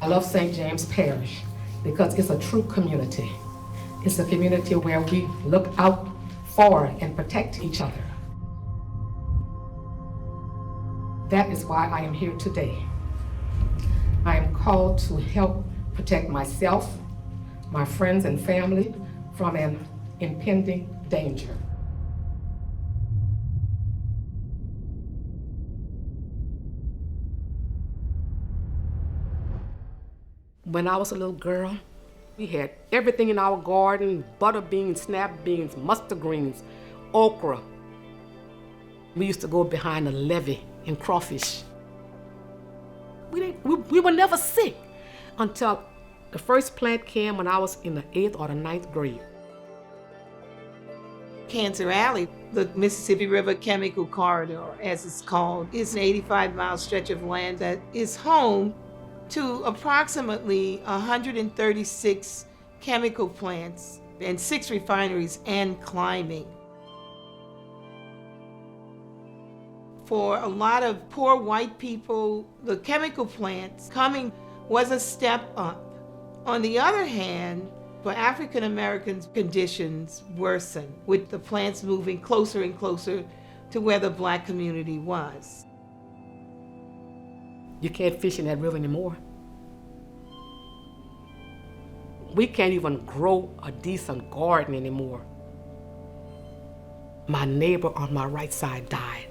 I love St. James Parish because it's a true community. It's a community where we look out for and protect each other. That is why I am here today. I am called to help protect myself, my friends and family from an impending danger. When I was a little girl, we had everything in our garden: butter beans, snap beans, mustard greens, okra. We used to go behind the levee and crawfish. We were never sick until the first plant came when I was in the 8th or the 9th grade. Cancer Alley, the Mississippi River Chemical Corridor, as it's called, is an 85-mile stretch of land that is home to approximately 136 chemical plants and 6 refineries and climbing. For a lot of poor white people, the chemical plants coming was a step up. On the other hand, for African Americans, conditions worsened, with the plants moving closer and closer to where the Black community was. You can't fish in that river anymore. We can't even grow a decent garden anymore. My neighbor on my right side died.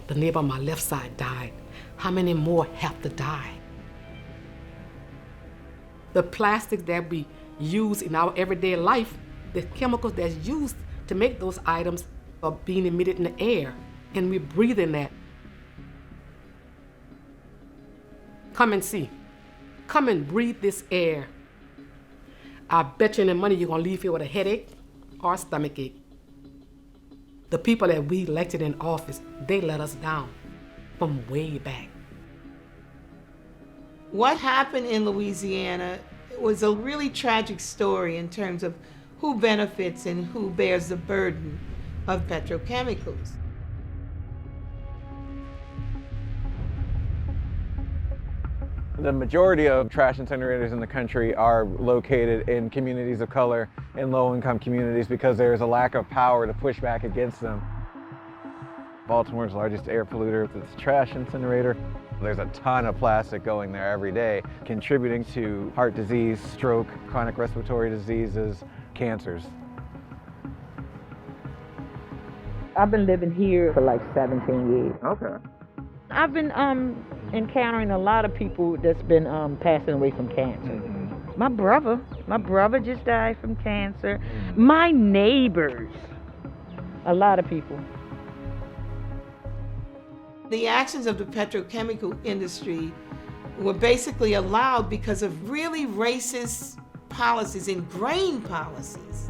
The neighbor on my left side died. How many more have to die? The plastics that we use in our everyday life, the chemicals that's used to make those items are being emitted in the air, and we're breathing that. Come and see. Come and breathe this air. I bet you any money you're gonna leave here with a headache or a stomach ache. The people that we elected in office, they let us down from way back. What happened in Louisiana was a really tragic story in terms of who benefits and who bears the burden of petrochemicals. The majority of trash incinerators in the country are located in communities of color and low-income communities because there is a lack of power to push back against them. Baltimore's largest air polluter is its trash incinerator. There's a ton of plastic going there every day, contributing to heart disease, stroke, chronic respiratory diseases, cancers. I've been living here for like 17 years. Okay. I've been encountering a lot of people that's been passing away from cancer. Mm-hmm. My brother just died from cancer. Mm-hmm. My neighbors, a lot of people. The actions of the petrochemical industry were basically allowed because of really racist policies, ingrained policies,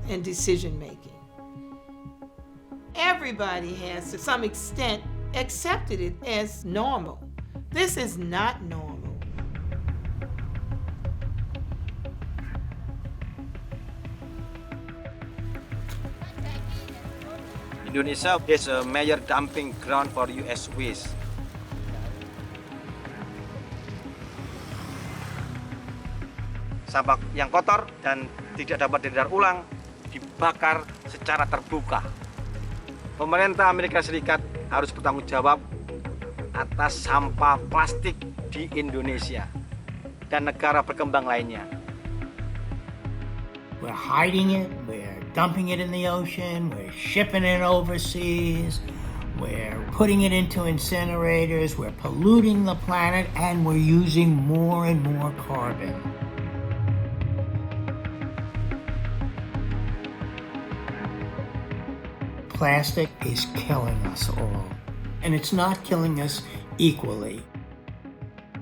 and decision making. Everybody has, to some extent, accepted it as normal. This is not normal. Indonesia is a major dumping ground for US waste. Sampah yang kotor dan tidak dapat didaur ulang dibakar secara terbuka. Pemerintah Amerika Serikat harus bertanggung jawab atas sampah plastik di Indonesia dan negara berkembang lainnya. We're hiding it, we're dumping it in the ocean, we're shipping it overseas, we're putting it into incinerators, we're polluting the planet, and we're using more and more carbon. Plastic is killing us all, and it's not killing us equally.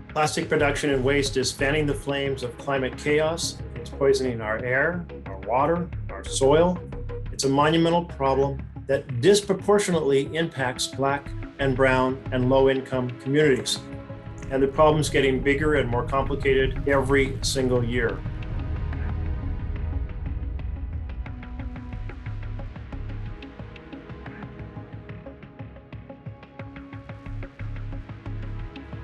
Plastic production and waste is fanning the flames of climate chaos. It's poisoning our air, our water, our soil. It's a monumental problem that disproportionately impacts Black and brown and low-income communities. And the problem's getting bigger and more complicated every single year.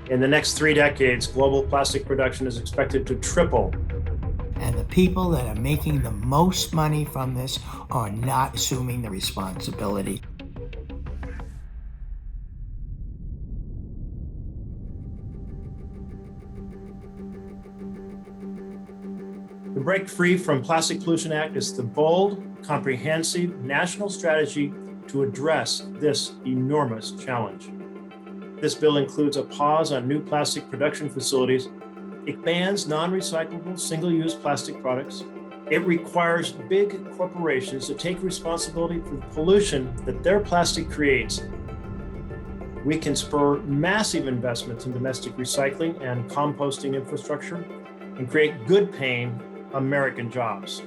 In the next 3 decades, global plastic production is expected to triple. And the people that are making the most money from this are not assuming the responsibility. The Break Free from Plastic Pollution Act is the bold, comprehensive national strategy to address this enormous challenge. This bill includes a pause on new plastic production facilities. It bans non-recyclable, single-use plastic products. It requires big corporations to take responsibility for the pollution that their plastic creates. We can spur massive investments in domestic recycling and composting infrastructure and create good-paying American jobs.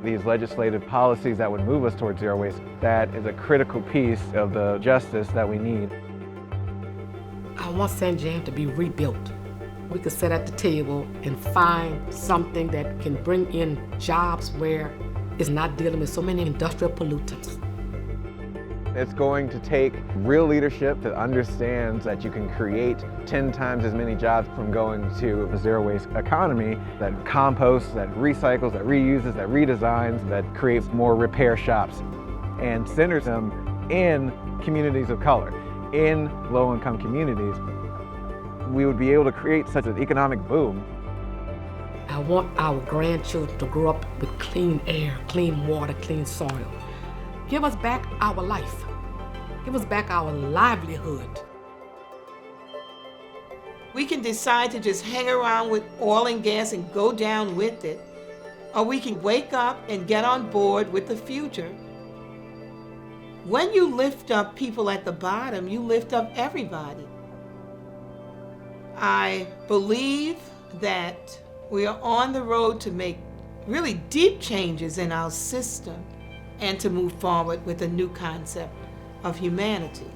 These legislative policies that would move us towards zero waste, that is a critical piece of the justice that we need. I want St. James to be rebuilt. We could sit at the table and find something that can bring in jobs where it's not dealing with so many industrial pollutants. It's going to take real leadership that understands that you can create 10 times as many jobs from going to a zero waste economy that composts, that recycles, that reuses, that redesigns, that creates more repair shops and centers them in communities of color, in low-income communities. We would be able to create such an economic boom. I want our grandchildren to grow up with clean air, clean water, clean soil. Give us back our life. Give us back our livelihood. We can decide to just hang around with oil and gas and go down with it, or we can wake up and get on board with the future. When you lift up people at the bottom, you lift up everybody. I believe that we are on the road to make really deep changes in our system and to move forward with a new concept of humanity.